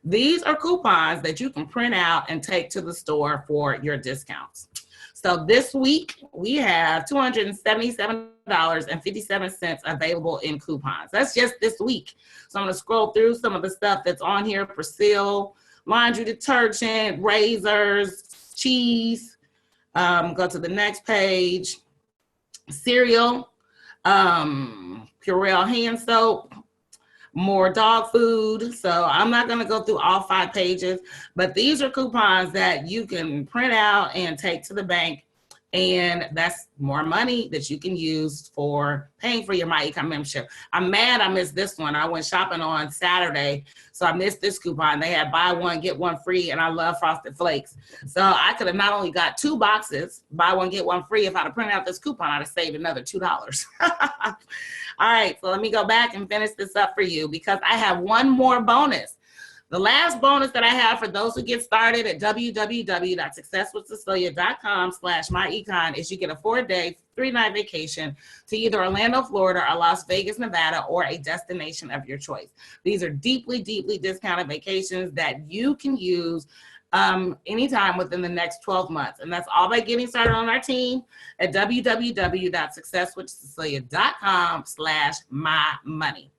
These are coupons that you can print out and take to the store for your discounts. So this week we have $277.57 available in coupons. That's just this week. So I'm going to scroll through some of the stuff that's on here: Persil, laundry detergent, razors, cheese. Go to the next page. Cereal. Purell hand soap, more dog food. So I'm not going to go through all 5 pages, but these are coupons that you can print out and take to the bank, and that's more money that you can use for paying for your MyEcon membership. I'm mad I missed this one. I went shopping on Saturday, so I missed this coupon. They had buy one, get one free, and I love Frosted Flakes. So I could have not only got 2 boxes, buy one, get one free. If I'd have printed out this coupon, I'd have saved another $2. All right, so let me go back and finish this up for you, because I have one more bonus. The last bonus that I have for those who get started at www.successwithcecilia.com/myecon is you get a 4-day, 3-night vacation to either Orlando, Florida, or Las Vegas, Nevada, or a destination of your choice. These are deeply, deeply discounted vacations that you can use anytime within the next 12 months. And that's all by getting started on our team at www.successwithcecilia.com/mymoney.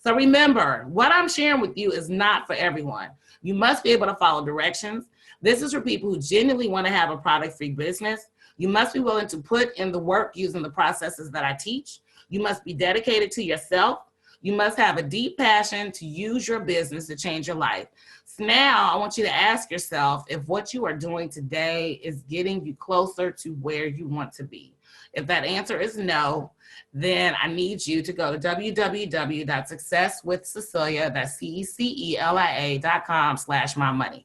So remember, what I'm sharing with you is not for everyone. You must be able to follow directions. This is for people who genuinely want to have a product-free business. You must be willing to put in the work using the processes that I teach. You must be dedicated to yourself. You must have a deep passion to use your business to change your life. So now I want you to ask yourself if what you are doing today is getting you closer to where you want to be. If that answer is no, then I need you to go to www.successwithcecilia, that's CECELIA.com/mymoney.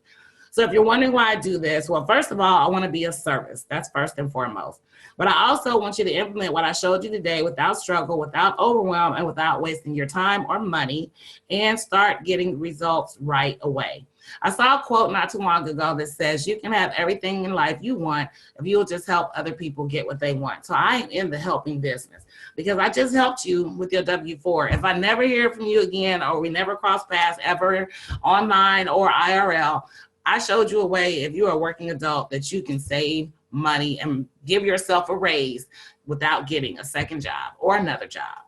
So if you're wondering why I do this, well, first of all, I want to be of service. That's first and foremost. But I also want you to implement what I showed you today without struggle, without overwhelm, and without wasting your time or money, and start getting results right away. I saw a quote not too long ago that says you can have everything in life you want if you'll just help other people get what they want. So I am in the helping business because I just helped you with your W-4. If I never hear from you again, or we never cross paths ever online or IRL, I showed you a way, if you're a working adult, that you can save money and give yourself a raise without getting a second job or another job.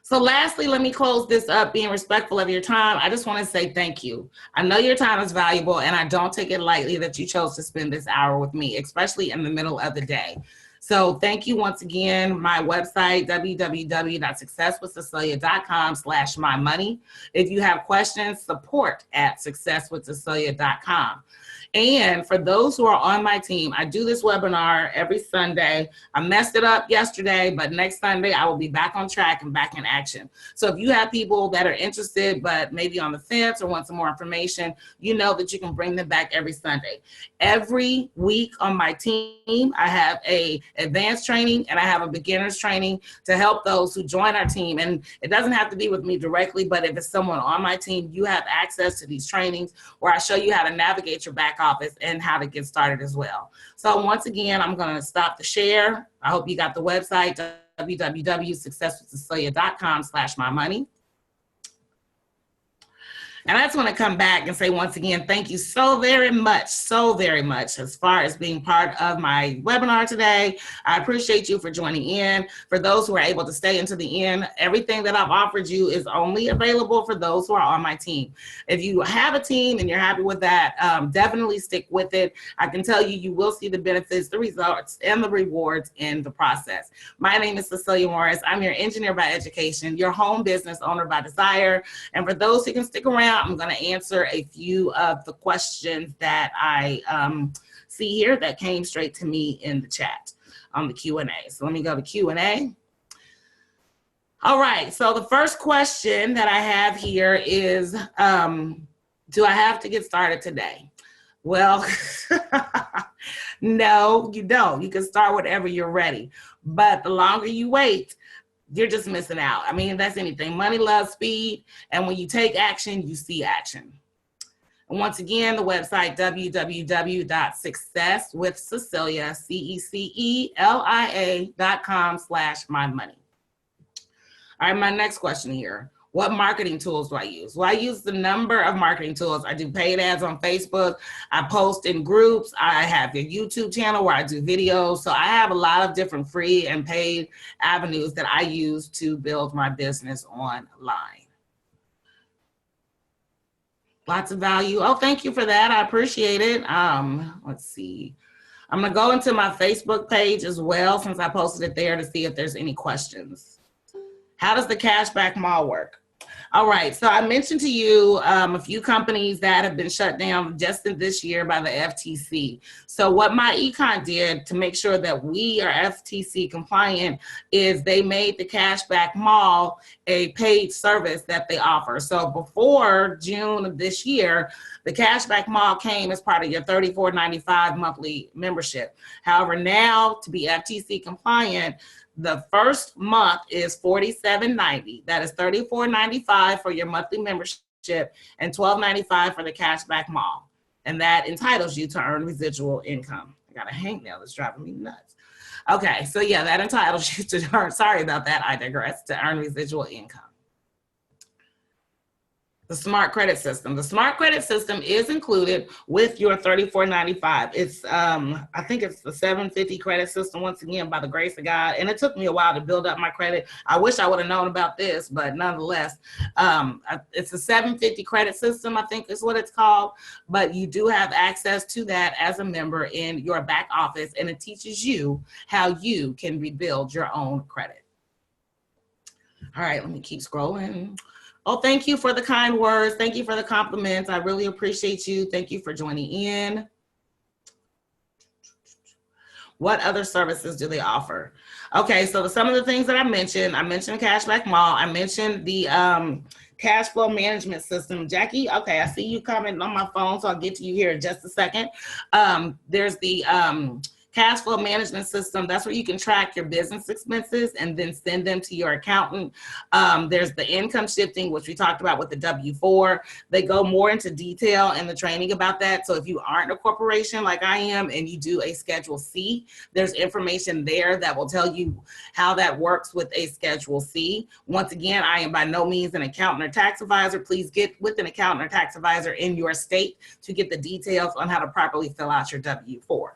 So lastly, let me close this up being respectful of your time. I just want to say thank you. I know your time is valuable, and I don't take it lightly that you chose to spend this hour with me, especially in the middle of the day. So thank you once again. My website, www.successwithcecilia.com/mymoney. If you have questions, support@successwithcecilia.com. And for those who are on my team, I do this webinar every Sunday. I messed it up yesterday, but next Sunday I will be back on track and back in action. So if you have people that are interested, but maybe on the fence or want some more information, you know that you can bring them back every Sunday. Every week on my team, I have a advanced training and I have a beginner's training to help those who join our team. And it doesn't have to be with me directly, but if it's someone on my team, you have access to these trainings where I show you how to navigate your back office and how to get started as well. So once again, I'm going to stop the share. I hope you got the website, www.successwithcecilia.com/mymoney. And I just want to come back and say once again, thank you so very much as far as being part of my webinar today. I appreciate you for joining in. For those who are able to stay into the end, everything that I've offered you is only available for those who are on my team. If you have a team and you're happy with that, definitely stick with it. I can tell you, you will see the benefits, the results, and the rewards in the process. My name is Cecilia Morris. I'm your engineer by education, your home business owner by desire. And for those who can stick around, I'm going to answer a few of the questions that I see here that came straight to me in the chat on the Q&A. So let me go to Q&A. All right, so the first question that I have here is, do I have to get started today? Well, no, you don't. You can start whenever you're ready. But the longer you wait, you're just missing out. I mean, that's anything. Money loves speed. And when you take action, you see action. And once again, the website, www.successwithcecilia.com/mymoney. All right, my next question here. What marketing tools do I use? Well, I use the number of marketing tools. I do paid ads on Facebook. I post in groups. I have a YouTube channel where I do videos. So I have a lot of different free and paid avenues that I use to build my business online. Lots of value. Oh, thank you for that. I appreciate it. Let's see. I'm going to go into my Facebook page as well, since I posted it there, to see if there's any questions. How does the cashback mall work? All right, so I mentioned to you a few companies that have been shut down just this year by the FTC. So what MyEcon did to make sure that we are FTC compliant is they made the Cashback Mall a paid service that they offer. So before June of this year, the Cashback Mall came as part of your $34.95 monthly membership. However, now to be FTC compliant, the first month is $47.90. That is $34.95 for your monthly membership and $12.95 for the Cashback Mall. And that entitles you to earn residual income. I got a hangnail that's driving me nuts. Okay, so yeah, that entitles you to earn, sorry about that, I digress, to earn residual income. The smart credit system. The smart credit system is included with your $34.95. It's, I think it's the $750 credit system, once again, by the grace of God. And it took me a while to build up my credit. I wish I would have known about this, but nonetheless, it's a $750 credit system, I think is what it's called. But you do have access to that as a member in your back office, and it teaches you how you can rebuild your own credit. All right, let me keep scrolling. Oh, thank you for the kind words. Thank you for the compliments. I really appreciate you. Thank you for joining in. What other services do they offer? Okay, so some of the things that I mentioned Cashback Mall. I mentioned the cash flow management system. Jackie, okay, I see you commenting on my phone, so I'll get to you here in just a second. There's the cash flow management system. That's where you can track your business expenses and then send them to your accountant. There's the income shifting, which we talked about with the W-4. They go more into detail in the training about that. So if you aren't a corporation like I am and you do a Schedule C, there's information there that will tell you how that works with a Schedule C. Once again, I am by no means an accountant or tax advisor. Please get with an accountant or tax advisor in your state to get the details on how to properly fill out your W-4.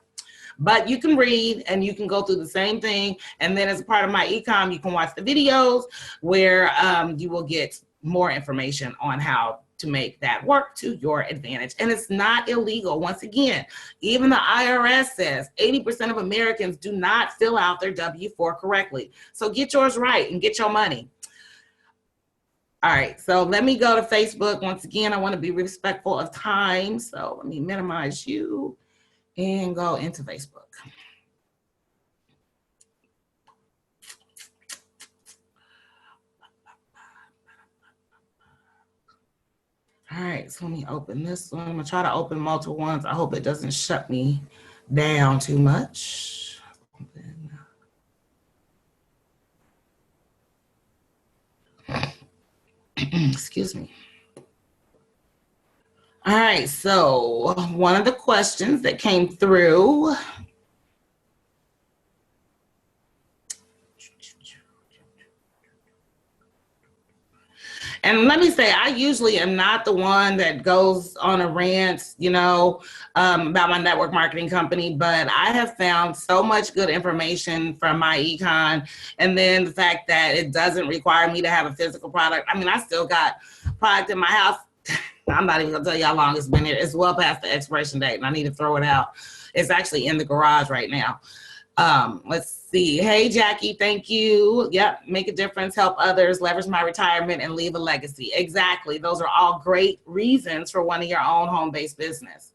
But you can read and you can go through the same thing. And then as a part of MyEcon, you can watch the videos where you will get more information on how to make that work to your advantage. And it's not illegal. Once again, even the IRS says 80% of Americans do not fill out their W-4 correctly. So get yours right and get your money. All right, so let me go to Facebook. Once again, I want to be respectful of time. So let me minimize you and go into Facebook. All right, so let me open this one. I'm gonna try to open multiple ones. I hope it doesn't shut me down too much. Excuse me. All right, so one of the questions that came through. And let me say, I usually am not the one that goes on a rant, you know, about my network marketing company, but I have found so much good information from MyEcon. And then the fact that it doesn't require me to have a physical product. I mean, I still got product in my house. I'm not even gonna tell you how long it's been here. It's well past the expiration date and I need to throw it out. It's actually in the garage right now. Let's see. Hey, Jackie, thank you. Yep, make a difference, help others, leverage my retirement, and leave a legacy. Exactly. Those are all great reasons for wanting your own home-based business.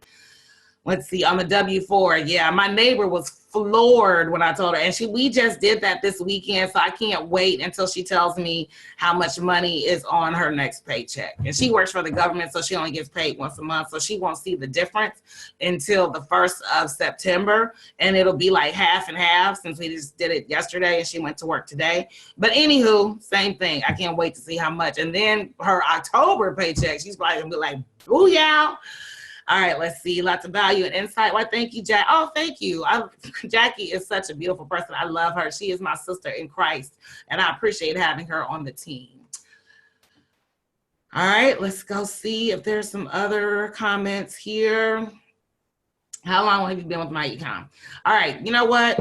Let's see, on the W-4, yeah, my neighbor was floored when I told her, and we just did that this weekend, so I can't wait until she tells me how much money is on her next paycheck. And she works for the government, so she only gets paid once a month, so she won't see the difference until the 1st of September, and it'll be like half and half since we just did it yesterday and she went to work today. But anywho, same thing. I can't wait to see how much. And then her October paycheck, she's probably gonna be like, booyah. All right, let's see. Lots of value and insight. Why, thank you, Jack. Oh, thank you. Jackie is such a beautiful person. I love her. She is my sister in Christ, and I appreciate having her on the team. All right, let's go see if there's some other comments here. How long have you been with MyEcon? All right, you know what?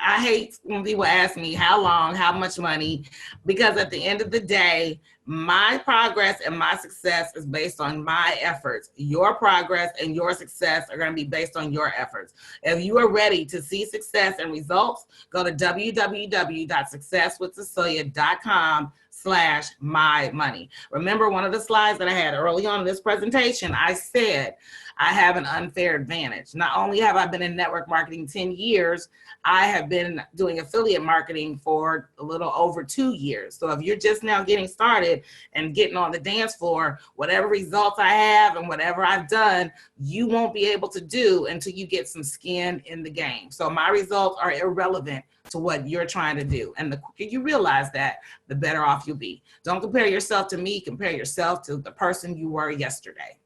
I hate when people ask me how long, how much money, because at the end of the day, my progress and my success is based on my efforts. Your progress and your success are going to be based on your efforts. If you are ready to see success and results, go to www.successwithcecilia.com/mymoney. Remember, one of the slides that I had early on in this presentation, I said, I have an unfair advantage. Not only have I been in network marketing 10 years, I have been doing affiliate marketing for a little over 2 years. So if you're just now getting started and getting on the dance floor, whatever results I have and whatever I've done, you won't be able to do until you get some skin in the game. So my results are irrelevant to what you're trying to do. And the quicker you realize that, the better off you'll be. Don't compare yourself to me, compare yourself to the person you were yesterday.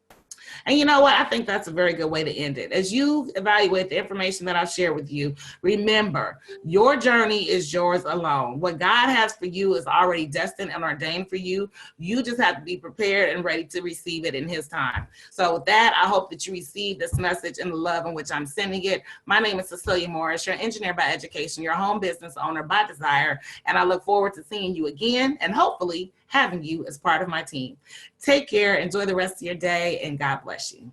And you know what? I think that's a very good way to end it. As you evaluate the information that I've shared with you, remember, your journey is yours alone. What God has for you is already destined and ordained for you. You just have to be prepared and ready to receive it in His time. So with that, I hope that you receive this message in the love in which I'm sending it. My name is Cecilia Morris, your engineer by education, your home business owner by desire, and I look forward to seeing you again and hopefully having you as part of my team. Take care, enjoy the rest of your day, and God bless you.